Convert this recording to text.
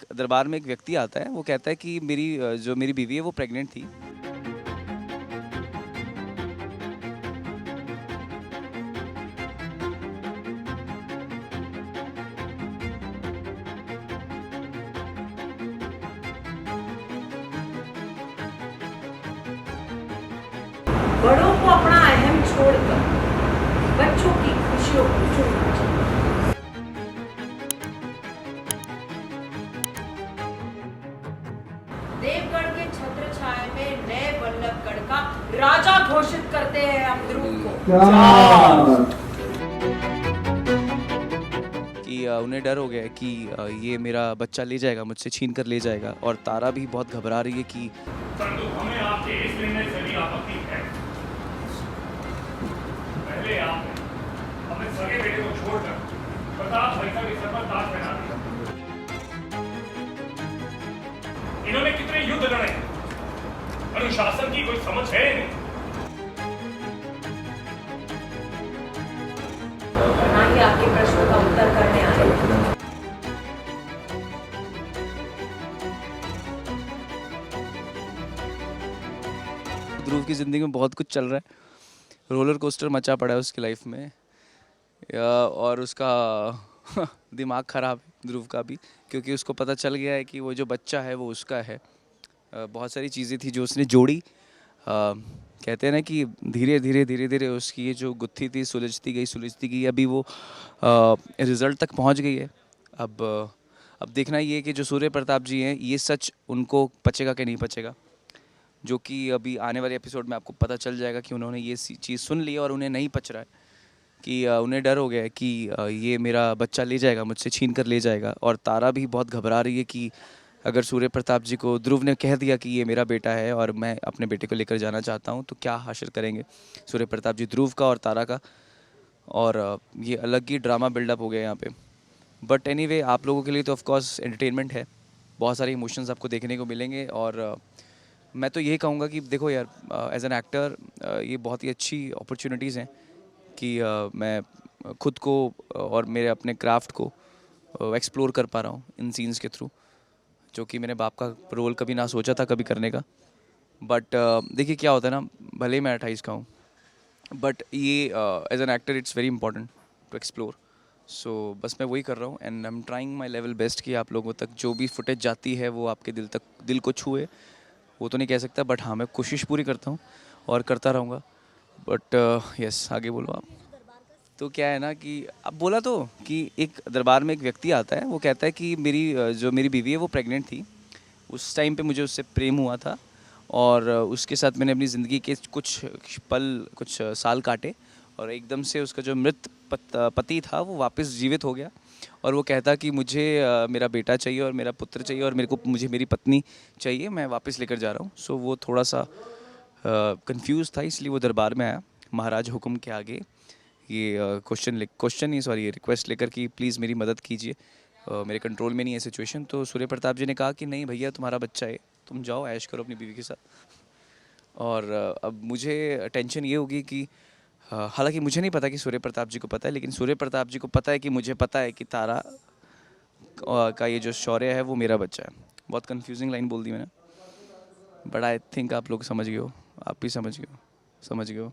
एक दरबार में एक व्यक्ति आता है, वो कहता है कि जो मेरी बीवी है वो प्रेग्नेंट थी। बड़ों को अपना अहम छोड़कर बच्चों की खुशियों को चुनना चाहिए। देवगढ़ के छत्र छाया में नए बल्लभगढ़ का राजा घोषित करते हैं हम ध्रुव को। कि उन्हें डर हो गया है कि ये मेरा बच्चा ले जाएगा, मुझसे छीन कर ले जाएगा। और तारा भी बहुत घबरा रही है कि परंतु हमें आपके इस निर्णय से भी आपत्ति है। पहले आपने अपने सगे बेटे को छोड़कर प्रताप भाई के सर पर ताज पहना दिया। इन्होंने कितने युद्ध लड़े, अनुशासन की कोई समझ है नहीं। ना ही आपके प्रश्नों का उत्तर करने आए। ध्रुव की ज़िंदगी में बहुत कुछ चल रहा है, रोलर कोस्टर मचा पड़ा है उसकी लाइफ में। और उसका दिमाग ख़राब है ध्रुव का भी, क्योंकि उसको पता चल गया है कि वो जो बच्चा है वो उसका है। बहुत सारी चीज़ें थी जो उसने जोड़ी। कहते हैं ना कि धीरे धीरे उसकी ये जो गुत्थी थी सुलझती गई। अभी वो रिज़ल्ट तक पहुंच गई है। अब देखना ये है कि जो सूर्य प्रताप जी हैं, ये सच उनको पचेगा कि नहीं पचेगा, जो कि अभी आने वाले एपिसोड में आपको पता चल जाएगा कि उन्होंने ये चीज़ सुन ली और उन्हें नहीं पच रहा है। कि उन्हें डर हो गया है कि ये मेरा बच्चा ले जाएगा, मुझसे छीन कर ले जाएगा। और तारा भी बहुत घबरा रही है कि अगर सूर्य प्रताप जी को ध्रुव ने कह दिया कि ये मेरा बेटा है और मैं अपने बेटे को लेकर जाना चाहता हूँ, तो क्या हासिल करेंगे सूर्य प्रताप जी ध्रुव का और तारा का। और ये अलग ही ड्रामा बिल्डअप हो गया यहाँ पे। बट एनीवे, आप लोगों के लिए तो ऑफकोर्स एंटरटेनमेंट है, बहुत सारे इमोशंस आपको देखने को मिलेंगे। और मैं तो यही कहूँगा कि देखो यार, एज एन एक्टर ये बहुत ही अच्छी अपॉर्चुनिटीज़ हैं कि मैं खुद को और मेरे अपने क्राफ्ट को एक्सप्लोर कर पा रहा हूँ इन सीन्स के थ्रू, जो कि मैंने बाप का रोल कभी ना सोचा था कभी करने का। बट देखिए क्या होता है ना, भले ही मैं 28 का हूँ, बट ये as an actor it's very important to explore. So बस मैं वही कर रहा हूँ and I am trying my level best कि आप लोगों तक जो भी फुटेज जाती है वो आपके दिल को छुए। वो तो नहीं कह सकता, बट हाँ मैं कोशिश पूरी करता हूँ और करता रहूँगा। बट यस, आगे बोलो आप। तो क्या है ना कि अब बोला तो कि एक दरबार में एक व्यक्ति आता है, वो कहता है कि जो मेरी बीवी है वो प्रेग्नेंट थी। उस टाइम पे मुझे उससे प्रेम हुआ था और उसके साथ मैंने अपनी ज़िंदगी के कुछ साल काटे। और एकदम से उसका जो पति था वो वापस जीवित हो गया। और वो कहता कि मुझे मेरा बेटा चाहिए और मेरा पुत्र चाहिए और मुझे मेरी पत्नी चाहिए, मैं वापस लेकर जा रहा हूँ। सो वो थोड़ा सा कंफ्यूज था, इसलिए वो दरबार में आया महाराज हुक्म के आगे। ये क्वेश्चन नहीं, सॉरी, ये रिक्वेस्ट लेकर कि प्लीज़ मेरी मदद कीजिए, मेरे कंट्रोल में नहीं है सिचुएशन। तो सूर्य प्रताप जी ने कहा कि नहीं भैया, तुम्हारा बच्चा है, तुम जाओ ऐश करो अपनी बीवी के साथ। और अब मुझे टेंशन ये होगी कि हालांकि मुझे नहीं पता कि सूर्य प्रताप जी को पता है, लेकिन सूर्य प्रताप जी को पता है कि मुझे पता है कि तारा का ये जो शौर्य है वो मेरा बच्चा है। बहुत कंफ्यूजिंग लाइन बोल दी मैंने, बट आई थिंक आप लोग समझ गए हो, आप भी समझ गए हो।